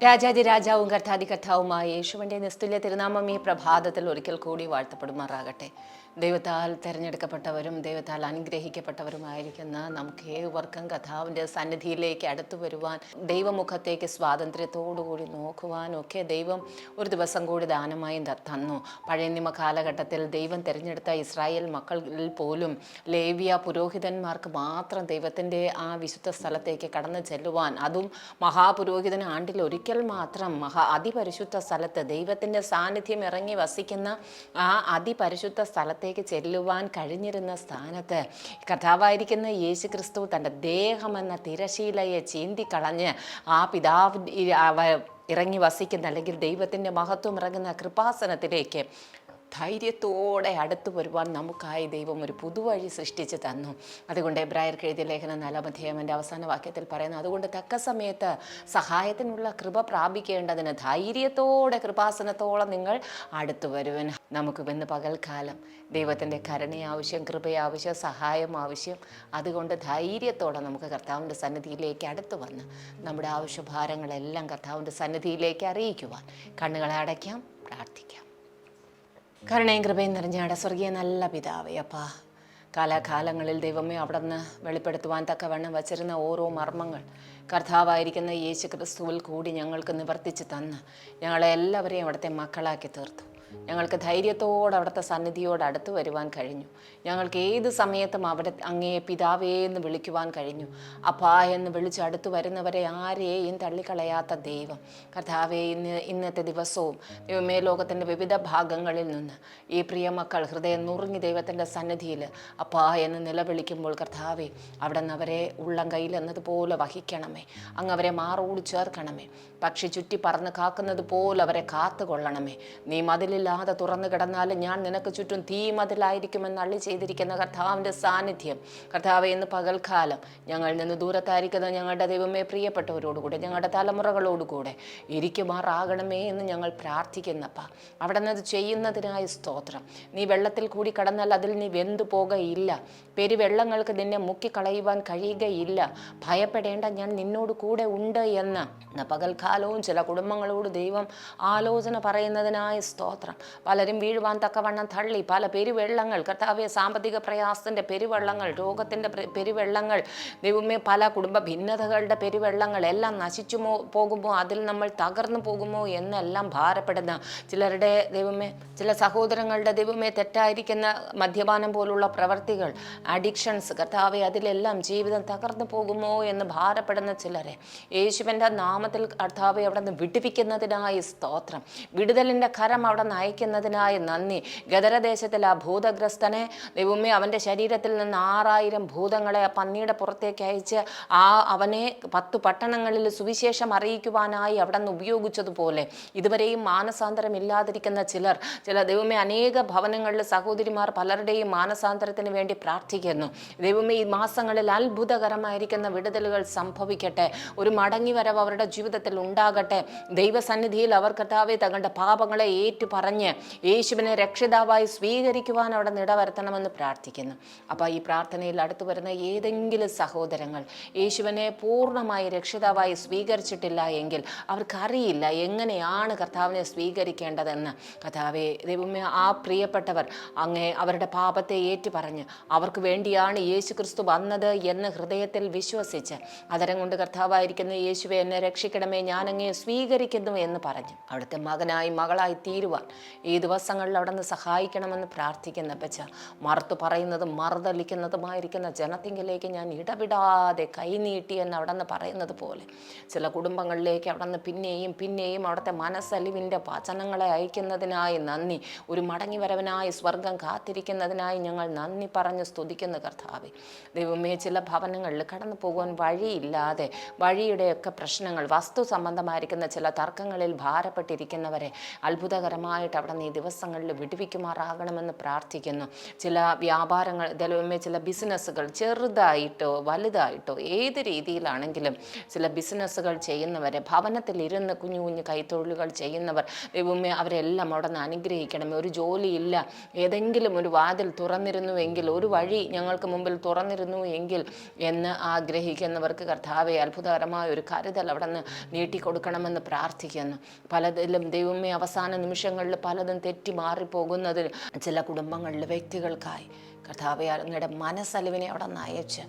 രാജാതി രാജാവും കർത്താതി കർത്താവുമായ യേശുവിൻ്റെ നിസ്തുല്യ തിരുനാമം ഈ പ്രഭാതത്തിൽ ഒരിക്കൽ കൂടി വാഴ്ത്തപ്പെടുമാറാകട്ടെ. ദൈവത്താൽ തിരഞ്ഞെടുക്കപ്പെട്ടവരും ദൈവത്താൽ അനുഗ്രഹിക്കപ്പെട്ടവരുമായിരിക്കുന്ന നമുക്ക് ഏവർക്കും കർത്താവിൻ്റെ സന്നിധിയിലേക്ക് അടുത്തു വരുവാൻ, ദൈവമുഖത്തേക്ക് സ്വാതന്ത്ര്യത്തോടുകൂടി നോക്കുവാനൊക്കെ ദൈവം ഒരു ദിവസം കൂടി ദാനമായി തന്നു. പഴയ നിയമ കാലഘട്ടത്തിൽ ദൈവം തിരഞ്ഞെടുത്ത ഇസ്രായേൽ മക്കളിൽ പോലും ലേവ്യ പുരോഹിതന്മാർക്ക് മാത്രം ദൈവത്തിൻ്റെ ആ വിശുദ്ധ സ്ഥലത്തേക്ക് കടന്നു ചെല്ലുവാൻ, അതും മഹാപുരോഹിതൻ ആണ്ടിൽ ഒരിക്കൽ മാത്രം അതിപരിശുദ്ധ സ്ഥലത്ത് ദൈവത്തിൻ്റെ സാന്നിധ്യം ഇറങ്ങി വസിക്കുന്ന ആ അതിപരിശുദ്ധ സ്ഥലത്തേക്ക് ചെല്ലുവാൻ കഴിഞ്ഞിരുന്ന സ്ഥാനത്ത് കർത്താവായിരിക്കുന്ന യേശു ക്രിസ്തു തൻ്റെ ദേഹമെന്ന തിരശീലയെ ചീന്തിക്കളഞ്ഞ് ആ പിതാവ് ഇറങ്ങി വസിക്കുന്ന, അല്ലെങ്കിൽ ദൈവത്തിൻ്റെ മഹത്വം ഇറങ്ങുന്ന കൃപാസനത്തിലേക്ക് ധൈര്യത്തോടെ അടുത്തു വരുവാൻ നമുക്കായി ദൈവം ഒരു പുതുവഴി സൃഷ്ടിച്ച് തന്നു. അതുകൊണ്ട് എബ്രായർക്ക് എഴുതിയ ലേഖനം 4-ാം അധ്യായം അവസാന വാക്യത്തിൽ പറയുന്നു, അതുകൊണ്ട് തക്ക സമയത്ത് സഹായത്തിനുള്ള കൃപ പ്രാപിക്കേണ്ടതിന് ധൈര്യത്തോടെ കൃപാസനത്തോളം നിങ്ങൾ അടുത്തു വരുവൻ. നമുക്ക് ഇന്ന് പകൽക്കാലം ദൈവത്തിൻ്റെ കരുണയാവശ്യം, കൃപയാവശ്യം, സഹായം ആവശ്യം. അതുകൊണ്ട് ധൈര്യത്തോടെ നമുക്ക് കർത്താവിൻ്റെ സന്നിധിയിലേക്ക് അടുത്തു വന്ന് നമ്മുടെ ആവശ്യഭാരങ്ങളെല്ലാം കർത്താവിൻ്റെ സന്നിധിയിലേക്ക് അറിയിക്കുവാൻ കണ്ണുകളെ അടയ്ക്കാം, പ്രാർത്ഥിക്കാം. കരുണയും കൃപയും നിറഞ്ഞാട സ്വർഗീയ നല്ല പിതാവേ, അപ്പാ, കാലാകാലങ്ങളിൽ ദൈവമേ അവിടെ നിന്ന് വെളിപ്പെടുത്തുവാൻ തക്കവണ്ണം വച്ചിരുന്ന ഓരോ മർമ്മങ്ങൾ കർത്താവായിരിക്കുന്ന യേശു ക്രിസ്തുവിൽ കൂടി ഞങ്ങൾക്ക് നിവർത്തിച്ച് തന്ന് ഞങ്ങളെ എല്ലാവരെയും അവിടുത്തെ മക്കളാക്കി തീർത്തു. ഞങ്ങൾക്ക് ധൈര്യത്തോടെ അവിടുത്തെ സന്നിധിയോട് അടുത്ത് വരുവാൻ കഴിഞ്ഞു. ഞങ്ങൾക്ക് ഏത് സമയത്തും അവിടെ അങ്ങയെ പിതാവേ എന്ന് വിളിക്കുവാൻ കഴിഞ്ഞു. അപ്പാ എന്ന് വിളിച്ച് അടുത്ത് വരുന്നവരെ ആരെയും തള്ളിക്കളയാത്ത ദൈവം കർത്താവേ, ഇന്നത്തെ ദിവസവും ദൈവമേ, ലോകത്തിൻ്റെ വിവിധ ഭാഗങ്ങളിൽ നിന്ന് ഈ പ്രിയ മക്കൾ ഹൃദയം നുറുങ്ങി ദൈവത്തിൻ്റെ സന്നിധിയിൽ അപ്പാ എന്ന് നിലവിളിക്കുമ്പോൾ കർത്താവേ, അവിടെ നിന്ന് അവരെ ഉള്ളം കയ്യിൽ എന്നതുപോലെ വഹിക്കണമേ. അങ്ങ് അവരെ മാറോട് ചേർക്കണമേ. പക്ഷി ചുറ്റി പറന്ന് കാക്കുന്നത് പോലെ അവരെ കാത്തുകൊള്ളണമേ. നീ മതിലില്ലാതെ തുറന്നു കിടന്നാലും ഞാൻ നിനക്ക് ചുറ്റും തീ മതിലായിരിക്കുമെന്ന് അള്ളി ചെയ്തിരിക്കുന്ന കർത്താവിൻ്റെ സാന്നിധ്യം കർത്താവെ, ഇന്ന് പകൽക്കാലം ഞങ്ങളിൽ നിന്ന് ദൂരത്തായിരിക്കുന്ന ഞങ്ങളുടെ ദൈവമേ പ്രിയപ്പെട്ടവരോടുകൂടെ, ഞങ്ങളുടെ തലമുറകളോടുകൂടെ ഇരിക്കുമാറാകണമേ എന്ന് ഞങ്ങൾ പ്രാർത്ഥിക്കുന്നപ്പ. അവിടെ നിന്ന് ചെയ്യുന്നതിനായി സ്തോത്രം. നീ വെള്ളത്തിൽ കൂടി കടന്നാൽ അതിൽ നീ വെന്തു പോകയില്ല. പെരുവെള്ളങ്ങൾക്ക് നിന്നെ മുക്കിക്കളയുവാൻ കഴിയുകയില്ല. ഭയപ്പെടേണ്ട, ഞാൻ നിന്നോട് കൂടെ ഉണ്ട് എന്ന് പകൽക്കാലവും ചില കുടുംബങ്ങളോട് ദൈവം ആലോചന പറയുന്നതിനായി സ്തോത്രം. പലരും വീഴുവാൻ തക്കവണ്ണം തള്ളി പല പെരുവെള്ളങ്ങൾ കർത്താവെ, സാമ്പത്തിക പ്രയാസത്തിൻ്റെ പെരുവെള്ളങ്ങൾ, രോഗത്തിൻ്റെ പെരുവെള്ളങ്ങൾ, ദൈവമേ, പല കുടുംബ ഭിന്നതകളുടെ പെരുവെള്ളങ്ങൾ എല്ലാം നശിച്ചു പോകുമോ, അതിൽ നമ്മൾ തകർന്നു പോകുമോ എന്നെല്ലാം ഭാരപ്പെടുന്ന ചിലരുടെ ദൈവമേ, ചില സഹോദരങ്ങളുടെ ദൈവമേ, തെറ്റായിരിക്കുന്ന മദ്യപാനം പോലുള്ള പ്രവർത്തികൾ, അഡിക്ഷൻസ് കർത്താവെ, അതിലെല്ലാം ജീവിതം തകർന്നു പോകുമോ എന്ന് ഭാരപ്പെടുന്ന ചിലരെ യേശുവിൻ്റെ നാമത്തിൽ കർത്താവെ അവിടെ നിന്ന് വിടുവിക്കുന്നതിനായി സ്തോത്രം. വിടുതലിൻ്റെ കരം അവിടെ നിന്ന് അയക്കുന്നതിനായി നന്ദി. ഗദരദേശത്തിൽ ആ ഭൂതഗ്രസ്തനെ ദൈവമേ, അവൻ്റെ ശരീരത്തിൽ നിന്ന് 6000 ഭൂതങ്ങളെ ആ പന്നിയുടെ പുറത്തേക്ക് അയച്ച് അവനെ 10 പട്ടണങ്ങളിൽ സുവിശേഷം അറിയിക്കുവാനായി അവിടെ നിന്ന് ഉപയോഗിച്ചതുപോലെ ഇതുവരെയും മാനസാന്തരം ഇല്ലാതിരിക്കുന്ന ചില ദൈവമേ, അനേക ഭവനങ്ങളിൽ സഹോദരിമാർ പലരുടെയും മാനസാന്തരത്തിന് വേണ്ടി പ്രാർത്ഥിക്കുന്നു. ദൈവമേ, ഈ മാസങ്ങളിൽ അത്ഭുതകരമായിരിക്കുന്ന വിടുതലുകൾ സംഭവിക്കട്ടെ. ഒരു മടങ്ങി വരവ് അവരുടെ ജീവിതത്തിൽ ഉണ്ടാകട്ടെ. ദൈവസന്നിധിയിൽ അവർ കർത്താവെ തങ്ങളുടെ പാപങ്ങളെ ഏറ്റുപറഞ്ഞ് യേശുവിനെ രക്ഷിതാവായി സ്വീകരിക്കുവാൻ അവിടെ ഇടവരുത്തണമെന്ന് പ്രാർത്ഥിക്കുന്നു. അപ്പോൾ ഈ പ്രാർത്ഥനയിൽ അടുത്തു വരുന്ന ഏതെങ്കിലും സഹോദരങ്ങൾ യേശുവിനെ പൂർണ്ണമായി രക്ഷിതാവായി സ്വീകരിച്ചിട്ടില്ല എങ്കിൽ അവർക്കറിയില്ല എങ്ങനെയാണ് കർത്താവിനെ സ്വീകരിക്കേണ്ടതെന്ന്. കർത്താവെ ദൈവമേ, ആ പ്രിയപ്പെട്ടവർ അങ്ങേ അവരുടെ പാപത്തെ ഏറ്റുപറഞ്ഞ് അവർക്ക് വേണ്ടിയാണ് യേശു ക്രിസ്തു വന്നത് എന്ന് ഹൃദയത്തിൽ വിശ്വസിച്ച് അതരം കൊണ്ട് കർത്താവായിരിക്കുന്ന യേശുവെ, എന്നെ രക്ഷിക്കണമേ, ഞാൻ അങ്ങയെ സ്വീകരിക്കുന്നു എന്ന് പറഞ്ഞു അവിടുത്തെ മകനായി മകളായി തീരുവാൻ ഈ ദിവസങ്ങളിൽ അവിടെ നിന്ന് സഹായിക്കണമെന്ന് പ്രാർത്ഥിക്കുന്ന പച്ച. മറുത്തു പറയുന്നതും മറുതലിക്കുന്നതുമായിരിക്കുന്ന ജനത്തിങ്കിലേക്ക് ഞാൻ ഇടവിടാതെ കൈനീട്ടി എന്ന് അവിടെ നിന്ന് പറയുന്നത് പോലെ ചില കുടുംബങ്ങളിലേക്ക് അവിടെ നിന്ന് പിന്നെയും അവിടുത്തെ മനസ്സലിവിൻ്റെ വചനങ്ങളെ അയക്കുന്നതിനായി നന്ദി. ഒരു മടങ്ങി വരവനായി സ്വർഗം കാത്തിരിക്കുന്നതിനായി ഞങ്ങൾ നന്ദി പറഞ്ഞ് സ്തുതിക്കുന്ന കർത്താവേ. ദൈവമേ, ചില ഭവനങ്ങളിൽ കടന്നു പോകുവാൻ വഴിയില്ലാതെ വഴിയുടെയൊക്കെ പ്രശ്നങ്ങൾ, വസ്തു സംബന്ധമായിരിക്കുന്ന ചില തർക്കങ്ങളിൽ ഭാരപ്പെട്ടിരിക്കുന്നവരെ അത്ഭുതകരമായ പൂർണ്ണമായിട്ട് അവിടെ നിന്ന് ഈ ദിവസങ്ങളിൽ വിടുവിക്കുമാറാകണമെന്ന് പ്രാർത്ഥിക്കുന്നു. ചില വ്യാപാരങ്ങൾ, ദൈവമേ, ചില ബിസിനസ്സുകൾ ചെറുതായിട്ടോ വലുതായിട്ടോ ഏത് രീതിയിലാണെങ്കിലും ചില ബിസിനസ്സുകൾ ചെയ്യുന്നവരെ, ഭവനത്തിലിരുന്ന് കുഞ്ഞു കുഞ്ഞു കൈത്തൊഴിലുകൾ ചെയ്യുന്നവർ, ദൈവമേ, അവരെല്ലാം അവിടെ നിന്ന് അനുഗ്രഹിക്കണമേ. ഒരു ജോലിയില്ല, ഏതെങ്കിലും ഒരു വാതിൽ തുറന്നിരുന്നുവെങ്കിൽ, ഒരു വഴി ഞങ്ങൾക്ക് മുമ്പിൽ തുറന്നിരുന്നു എങ്കിൽ എന്ന് ആഗ്രഹിക്കുന്നവർക്ക് കർത്താവെ അത്ഭുതകരമായ ഒരു കരുതൽ അവിടെ നിന്ന് നീട്ടിക്കൊടുക്കണമെന്ന് പ്രാർത്ഥിക്കുന്നു. പലതിലും ദൈവമേ അവസാന നിമിഷങ്ങളിൽ പലതും തെറ്റി മാറിപ്പോകുന്നതിൽ ചില കുടുംബങ്ങളിൽ വ്യക്തികൾക്കായി കർത്താവെ അങ്ങയുടെ മനസ്സലിവിനെ അവിടെ നിന്ന് അയച്ച്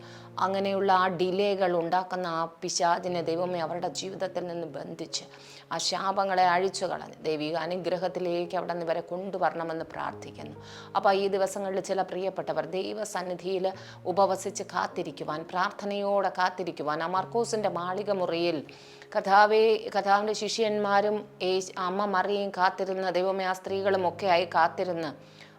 അങ്ങനെയുള്ള ആ ഡിലേകൾ ഉണ്ടാക്കുന്ന ആ പിശാചിനെ ദൈവമേ അവരുടെ ജീവിതത്തിൽ നിന്ന് ബന്ധിച്ച് ആ ശാപങ്ങളെ അഴിച്ചു കളഞ്ഞ് ദൈവിക അനുഗ്രഹത്തിലേക്ക് അവിടെ നിന്ന് ഇവരെ കൊണ്ടുവരണമെന്ന് പ്രാർത്ഥിക്കുന്നു. അപ്പോൾ ഈ ദിവസങ്ങളിൽ ചില പ്രിയപ്പെട്ടവർ ദൈവസന്നിധിയിൽ ഉപവസിച്ച് കാത്തിരിക്കുവാൻ, പ്രാർത്ഥനയോടെ കാത്തിരിക്കുവാൻ, ആ മർക്കോസിൻ്റെ മാളിക മുറിയിൽ കർത്താവിൻ്റെ ശിഷ്യന്മാരും അമ്മ മറിയയും കാത്തിരുന്ന്, ദൈവമേ ആ സ്ത്രീകളും ഒക്കെയായി കാത്തിരുന്ന്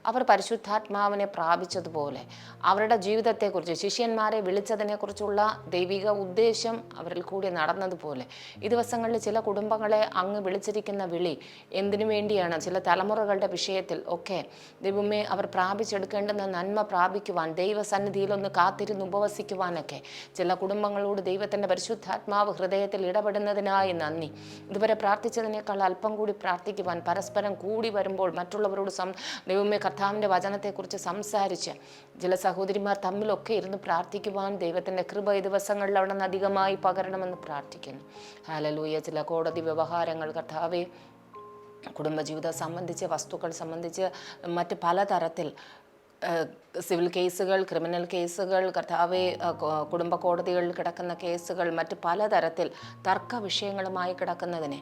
അവർ പരിശുദ്ധാത്മാവിനെ പ്രാപിച്ചതുപോലെ അവരുടെ ജീവിതത്തെക്കുറിച്ച്, ശിഷ്യന്മാരെ വിളിച്ചതിനെക്കുറിച്ചുള്ള ദൈവിക ഉദ്ദേശം അവരിൽ കൂടി നടന്നതുപോലെ ഈ ദിവസങ്ങളിൽ ചില കുടുംബങ്ങളെ അങ്ങ് വിളിച്ചിരിക്കുന്ന വിളി എന്തിനു വേണ്ടിയാണ്? ചില തലമുറകളുടെ വിഷയത്തിൽ ഒക്കെ ദൈവമേ അവർ പ്രാപിച്ചെടുക്കേണ്ടുന്ന നന്മ പ്രാപിക്കുവാൻ, ദൈവസന്നിധിയിലൊന്ന് കാത്തിരുന്ന് ഉപവസിക്കുവാനൊക്കെ ചില കുടുംബങ്ങളോട് ദൈവത്തിൻ്റെ പരിശുദ്ധാത്മാവ് ഹൃദയത്തിൽ ഇടപെടുന്നതിനായി നന്ദി. ഇതുവരെ പ്രാർത്ഥിച്ചതിനേക്കാൾ അല്പം കൂടി പ്രാർത്ഥിക്കുവാൻ, പരസ്പരം കൂടി വരുമ്പോൾ മറ്റുള്ളവരോട് ദൈവമേ കർത്താവിൻ്റെ വചനത്തെക്കുറിച്ച് സംസാരിച്ച് ചില സഹോദരിമാർ തമ്മിലൊക്കെ ഇരുന്ന് പ്രാർത്ഥിക്കുവാൻ ദൈവത്തിൻ്റെ കൃപ ഈ ദിവസങ്ങളിൽ അവിടെ നിന്ന് അധികമായി പകരണമെന്ന് പ്രാർത്ഥിക്കുന്നു. ഹല്ലേലൂയ. ചില കോടതി വ്യവഹാരങ്ങൾ കർത്താവേ, കുടുംബജീവിതം സംബന്ധിച്ച്, വസ്തുക്കൾ സംബന്ധിച്ച്, മറ്റ് പലതരത്തിൽ സിവിൽ കേസുകൾ, ക്രിമിനൽ കേസുകൾ, കർത്താവെ കുടുംബ കോടതികളിൽ കിടക്കുന്ന കേസുകൾ, മറ്റ് പലതരത്തിൽ തർക്ക വിഷയങ്ങളുമായി കിടക്കുന്നതിനെ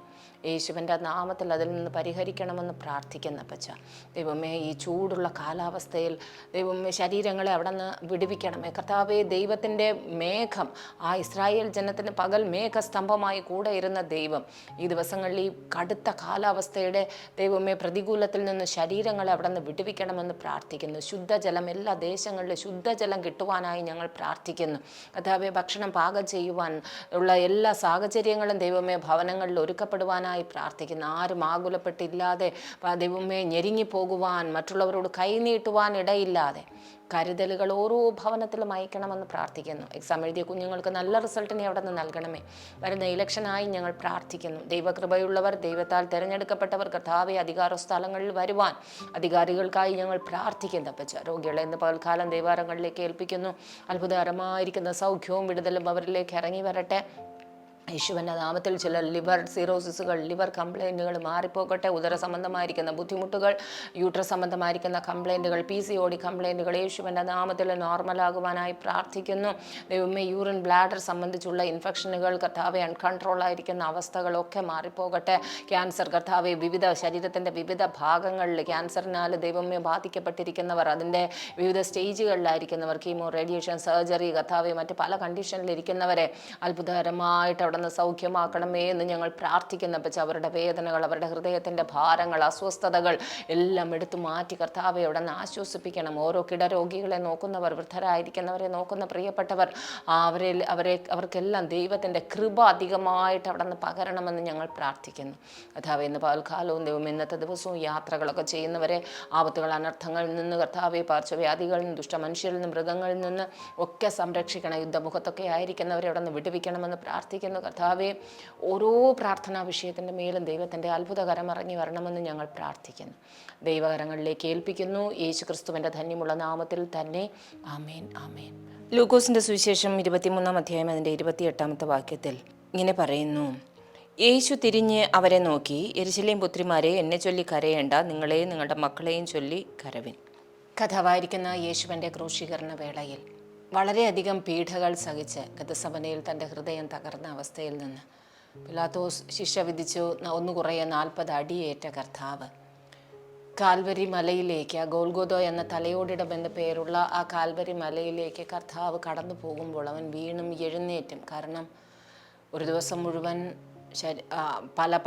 യേശുവിൻ്റെ നാമത്തിൽ അതിൽ നിന്ന് പരിഹരിക്കണമെന്ന് പ്രാർത്ഥിക്കുന്ന പച്ച. ദൈവമേ, ഈ ചൂടുള്ള കാലാവസ്ഥയിൽ ദൈവമേ ശരീരങ്ങളെ അവിടെ നിന്ന് വിടുവിക്കണമേ കർത്താവെ. ദൈവത്തിൻ്റെ മേഘം, ആ ഇസ്രായേൽ ജനത്തിന് പകൽ മേഘസ്തംഭമായി കൂടെ ഇരുന്ന ദൈവം ഈ ദിവസങ്ങളിൽ ഈ കടുത്ത കാലാവസ്ഥയുടെ ദൈവമേ പ്രതികൂലത്തിൽ നിന്ന് ശരീരങ്ങളെ അവിടെ നിന്ന് വിടുവിക്കണമെന്ന് പ്രാർത്ഥിക്കുന്നു. ശുദ്ധജലം, എല്ലാ ദേശങ്ങളിലും ശുദ്ധജലം കിട്ടുവാനായി ഞങ്ങൾ പ്രാർത്ഥിക്കുന്നു കർത്താവെ. ഭക്ഷണം പാകം ചെയ്യുവാൻ ഉള്ള എല്ലാ സാഹചര്യങ്ങളും ദൈവമേ ഭവനങ്ങളിൽ ഒരുക്കപ്പെടുവാനായി പ്രാർത്ഥിക്കുന്നു. ആരും ആകുലപ്പെട്ടില്ലാതെ ദൈവമേ ഞെരുങ്ങിപ്പോകുവാൻ, മറ്റുള്ളവരോട് കൈനീട്ടുവാൻ ഇടയില്ലാതെ കരുതലുകൾ ഓരോ ഭവനത്തിലും അയക്കണമെന്ന് പ്രാർത്ഥിക്കുന്നു. എക്സാം എഴുതിയ കുഞ്ഞുങ്ങൾക്ക് നല്ല റിസൾട്ടിനെ അവിടെ നിന്ന് നൽകണമേ. വരുന്ന ഇലക്ഷനായി ഞങ്ങൾ പ്രാർത്ഥിക്കുന്നു. ദൈവകൃപയുള്ളവർ, ദൈവത്താൽ തിരഞ്ഞെടുക്കപ്പെട്ടവർ കർത്താവെ അധികാര സ്ഥലങ്ങളിൽ വരുവാൻ അധികാരികൾക്കായി ഞങ്ങൾ പ്രാർത്ഥിക്കുന്നു. അപ്പച്ച, രോഗികളെ ഇന്ന് പകൽക്കാലം ദൈവാരങ്ങളിലേക്ക് ഏൽപ്പിക്കുന്നു. അത്ഭുതകരമായിരിക്കുന്ന സൗഖ്യവും വിടുതലും അവരിലേക്ക് ഇറങ്ങി വരട്ടെ. യേശുവിൻ്റെ നാമത്തിൽ ചില ലിവർ സിറോസിസുകൾ, ലിവർ കംപ്ലൈൻറ്റുകൾ മാറിപ്പോകട്ടെ. ഉദര സംബന്ധമായിരിക്കുന്ന ബുദ്ധിമുട്ടുകൾ, യൂട്രസ് സംബന്ധമായിരിക്കുന്ന കംപ്ലൈൻറ്റുകൾ, PCOD കംപ്ലൈൻറ്റുകൾ യേശുവിൻ്റെ നാമത്തിൽ നോർമലാകുവാനായി പ്രാർത്ഥിക്കുന്നു. ദൈവമേ, യൂറിൻ ബ്ലാഡർ സംബന്ധിച്ചുള്ള ഇൻഫെക്ഷനുകൾ കർത്താവെ, അൺകൺട്രോളായിരിക്കുന്ന അവസ്ഥകളൊക്കെ മാറിപ്പോകട്ടെ. ക്യാൻസർ കർത്താവെ, വിവിധ ശരീരത്തിൻ്റെ വിവിധ ഭാഗങ്ങളിൽ ക്യാൻസറിനാൽ ദൈവമേ ബാധിക്കപ്പെട്ടിരിക്കുന്നവർ, അതിൻ്റെ വിവിധ സ്റ്റേജുകളിലായിരിക്കുന്നവർ, കീമോ, റേഡിയേഷൻ, സർജറി കർത്താവെ, മറ്റ് പല കണ്ടീഷനിലിരിക്കുന്നവരെ അത്ഭുതകരമായിട്ട് അവിടെ നിന്ന് സൗഖ്യമാക്കണമേ എന്ന് ഞങ്ങൾ പ്രാർത്ഥിക്കുന്ന പച്ച. അവരുടെ വേദനകൾ, അവരുടെ ഹൃദയത്തിൻ്റെ ഭാരങ്ങൾ, അസ്വസ്ഥതകൾ എല്ലാം എടുത്തു മാറ്റി കർത്താവെ അവിടെ നിന്ന് ആശ്വസിപ്പിക്കണം. ഓരോ കിടരോഗികളെ നോക്കുന്നവർ, വൃദ്ധരായിരിക്കുന്നവരെ നോക്കുന്ന പ്രിയപ്പെട്ടവർ, അവർക്കെല്ലാം ദൈവത്തിൻ്റെ കൃപ അധികമായിട്ട് അവിടെ നിന്ന് പകരണമെന്ന് ഞങ്ങൾ പ്രാർത്ഥിക്കുന്നു കർത്താവെ. ഇന്ന് പകൽക്കാലവും ദൈവം ഇന്നത്തെ ദിവസവും യാത്രകളൊക്കെ ചെയ്യുന്നവരെ ആപത്തുകൾ, അനർത്ഥങ്ങളിൽ നിന്ന് കർത്താവെ, പാർശ്വവ്യാധികളിൽ നിന്ന്, ദുഷ്ടമനുഷ്യരിൽ നിന്ന്, മൃഗങ്ങളിൽ നിന്ന് ഒക്കെ സംരക്ഷിക്കണം. യുദ്ധമുഖത്തൊക്കെ ആയിരിക്കുന്നവരെ അവിടെ നിന്ന് വിടുവിക്കണമെന്ന് പ്രാർത്ഥിക്കുന്നു കർത്താവെ. ഓരോ പ്രാർത്ഥനാ വിഷയത്തിൻ്റെ മേലും ദൈവത്തിൻ്റെ അത്ഭുതകരം ഇറങ്ങി വരണമെന്ന് ഞങ്ങൾ പ്രാർത്ഥിക്കുന്നു. ദൈവകരങ്ങളിലേക്ക് ഏൽപ്പിക്കുന്നു. യേശു ക്രിസ്തുവിൻ്റെ ധന്യമുള്ള നാമത്തിൽ തന്നെ. ആമേൻ, ആമേൻ. ലൂക്കോസിൻ്റെ സുവിശേഷം 23-ാം അധ്യായം അതിൻ്റെ 28-ാമത്തെ വാക്യത്തിൽ ഇങ്ങനെ പറയുന്നു: യേശു തിരിഞ്ഞ് അവരെ നോക്കി, യെരൂശലേം പുത്രിമാരെ, എന്നെ ചൊല്ലി കരയേണ്ട, നിങ്ങളെയും നിങ്ങളുടെ മക്കളെയും ചൊല്ലി കരവിൻ. കഥാവായിരിക്കുന്ന യേശുവിൻ്റെ ക്രൂശീകരണ വേളയിൽ വളരെയധികം പീഡകൾ സഹിച്ച് ഗതസമനയിൽ തൻ്റെ ഹൃദയം തകർന്ന അവസ്ഥയിൽ നിന്ന് പിലാത്തോസ് ശിക്ഷ വിധിച്ചു. ഒന്ന് കുറയെ 40 അടിയേറ്റ കർത്താവ് കാൽവരി മലയിലേക്ക്, ഗോൽഗോഥ എന്ന തലയോടിടം എന്ന പേരുള്ള ആ കാൽവരി മലയിലേക്ക് കർത്താവ് കടന്നു പോകുമ്പോൾ അവൻ വീണും എഴുന്നേറ്റും. കാരണം ഒരു ദിവസം മുഴുവൻ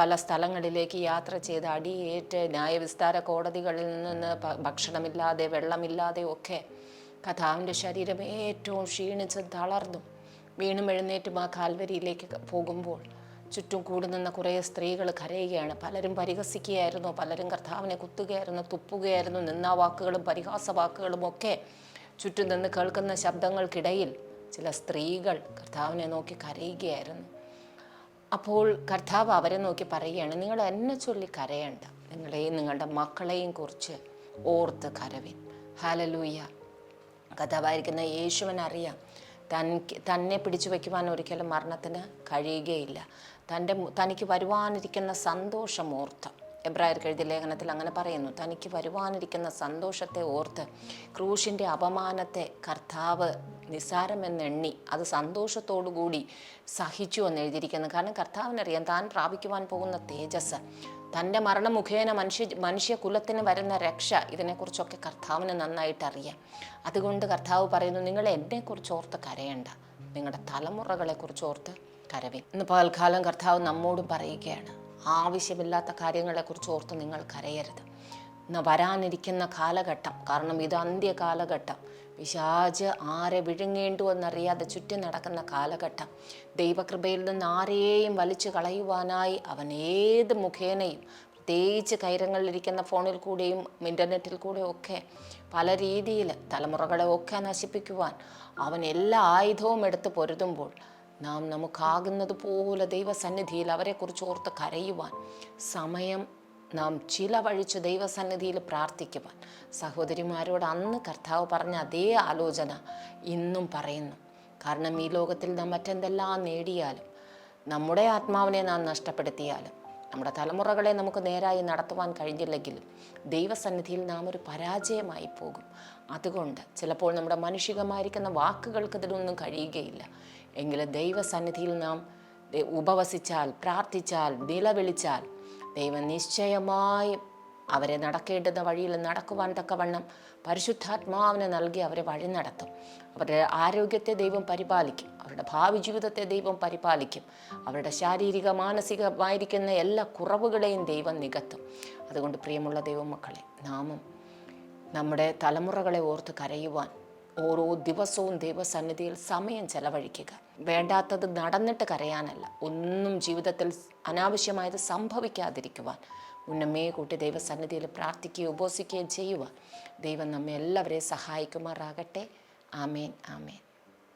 പല സ്ഥലങ്ങളിലേക്ക് യാത്ര ചെയ്ത് അടിയേറ്റ് ന്യായവിസ്താര കോടതികളിൽ നിന്ന് ഭക്ഷണമില്ലാതെ, വെള്ളമില്ലാതെ ഒക്കെ കർത്താവിൻ്റെ ശരീരം ഏറ്റവും ക്ഷീണിച്ച് തളർന്നു വീണും എഴുന്നേറ്റും ആ കാൽവരിയിലേക്ക് പോകുമ്പോൾ ചുറ്റും കൂടി നിന്ന കുറേ സ്ത്രീകൾ കരയുകയാണ്. പലരും പരിഹസിക്കുകയായിരുന്നു, പലരും കർത്താവിനെ കുത്തുകയായിരുന്നു, തുപ്പുകയായിരുന്നു. നിന്ദാവാക്കുകളും പരിഹാസ വാക്കുകളും ഒക്കെ ചുറ്റും നിന്ന് കേൾക്കുന്ന ശബ്ദങ്ങൾക്കിടയിൽ ചില സ്ത്രീകൾ കർത്താവിനെ നോക്കി കരയുകയായിരുന്നു. അപ്പോൾ കർത്താവ് അവരെ നോക്കി പറയുകയാണ്, നിങ്ങൾ എന്നെ ചൊല്ലി കരയണ്ട, നിങ്ങളെയും നിങ്ങളുടെ മക്കളെയും കുറിച്ച് ഓർത്ത് കരവിൻ. ഹല്ലേലൂയ. കഥാവായിരിക്കുന്ന യേശുവിനറിയാം തന്നെ പിടിച്ചു വയ്ക്കുവാൻ ഒരിക്കലും മരണത്തിന് കഴിയുകയില്ല. തനിക്ക് വരുവാനിരിക്കുന്ന സന്തോഷം ഓർത്ത്, എബ്രായർക്ക് എഴുതിയ ലേഖനത്തിൽ അങ്ങനെ പറയുന്നു, തനിക്ക് വരുവാനിരിക്കുന്ന സന്തോഷത്തെ ഓർത്ത് ക്രൂശിൻ്റെ അപമാനത്തെ കർത്താവ് നിസ്സാരമെന്നെണ്ണി അത് സന്തോഷത്തോടു കൂടി സഹിച്ചു എന്ന് എഴുതിയിരിക്കുന്നു. കാരണം കർത്താവിനറിയാം താൻ പ്രാപിക്കുവാൻ പോകുന്ന തേജസ്, തൻ്റെ മരണം മുഖേന മനുഷ്യകുലത്തിന് വരുന്ന രക്ഷ, ഇതിനെക്കുറിച്ചൊക്കെ കർത്താവിന് നന്നായിട്ട് അറിയാം. അതുകൊണ്ട് കർത്താവ് പറയുന്നു, നിങ്ങൾ എന്നെക്കുറിച്ച് ഓർത്ത് കരയണ്ട, നിങ്ങളുടെ തലമുറകളെക്കുറിച്ച് ഓർത്ത് കരവിൻ. ഇന്ന് പകൽക്കാലം കർത്താവ് നമ്മോട് പറയുകയാണ്, ആവശ്യമില്ലാത്ത കാര്യങ്ങളെക്കുറിച്ച് ഓർത്ത് നിങ്ങൾ കരയരുത്. ഇന്ന് വരാനിരിക്കുന്ന കാലഘട്ടം, കാരണം ഇത് അന്ത്യകാലഘട്ടം, പിശാച് ആരെ വിഴുങ്ങേണ്ടു എന്നറിയാതെ ചുറ്റി നടക്കുന്ന കാലഘട്ടം. ദൈവകൃപയിൽ നിന്ന് ആരെയും വലിച്ചു കളയുവാനായി അവൻ ഏത് മുഖേനയും, പ്രത്യേകിച്ച് കൈരങ്ങളിലിരിക്കുന്ന ഫോണിൽ കൂടെയും ഇൻ്റർനെറ്റിൽ കൂടെയും ഒക്കെ പല രീതിയിൽ തലമുറകളെ ഒക്കെ നശിപ്പിക്കുവാൻ അവൻ എല്ലാ ആയുധവും എടുത്ത് പൊരുതുമ്പോൾ നമുക്കാകുന്നത് പോലെ ദൈവസന്നിധിയിൽ അവരെക്കുറിച്ച് ഓർത്ത് കരയുവാൻ സമയം നാം ചിലവഴിച്ച് ദൈവസന്നിധിയിൽ പ്രാർത്ഥിക്കുവാൻ, സഹോദരിമാരോട് അന്ന് കർത്താവ് പറഞ്ഞ അതേ ആലോചന ഇന്നും പറയുന്നു. കാരണം ഈ ലോകത്തിൽ നാം മറ്റെന്തെല്ലാം നേടിയാലും, നമ്മുടെ ആത്മാവിനെ നാം നഷ്ടപ്പെടുത്തിയാലും, നമ്മുടെ തലമുറകളെ നമുക്ക് നേരായി നടത്തുവാൻ കഴിഞ്ഞില്ലെങ്കിലും ദൈവസന്നിധിയിൽ നാം ഒരു പരാജയമായി പോകും. അതുകൊണ്ട് ചിലപ്പോൾ നമ്മുടെ മാനുഷികമായിരിക്കുന്ന വാക്കുകൾക്ക് ഇതിനൊന്നും കഴിയുകയില്ല. എങ്കിലും ദൈവസന്നിധിയിൽ നാം ഉപവസിച്ചാൽ, പ്രാർത്ഥിച്ചാൽ, നിലവിളിച്ചാൽ ദൈവം നിശ്ചയമായും അവരെ നടക്കേണ്ടുന്ന വഴിയിൽ നടക്കുവാൻ തക്കവണ്ണം പരിശുദ്ധാത്മാവിനെ നൽകി അവരെ വഴി നടത്തും. അവരുടെ ആരോഗ്യത്തെ ദൈവം പരിപാലിക്കും, അവരുടെ ഭാവി ജീവിതത്തെ ദൈവം പരിപാലിക്കും, അവരുടെ ശാരീരിക മാനസികമായിരിക്കുന്ന എല്ലാ കുറവുകളെയും ദൈവം നികത്തും. അതുകൊണ്ട് പ്രിയമുള്ള ദൈവമക്കളെ, നാമും നമ്മുടെ തലമുറകളെ ഓർത്ത് കരയുവാൻ ഓരോ ദിവസവും ദൈവസന്നിധിയിൽ സമയം ചെലവഴിക്കുക. വേണ്ടാത്തത് നടന്നിട്ട് കരയാനല്ല, ഒന്നും ജീവിതത്തിൽ അനാവശ്യമായത് സംഭവിക്കാതിരിക്കുവാൻ മുന്നമേ കൂട്ടി ദൈവസന്നിധിയിൽ പ്രാർത്ഥിക്കുകയും ഉപവസിക്കുകയും ചെയ്യുവാൻ ദൈവം നമ്മെ എല്ലാവരെയും സഹായിക്കുമാറാകട്ടെ. ആമേൻ, ആമേൻ.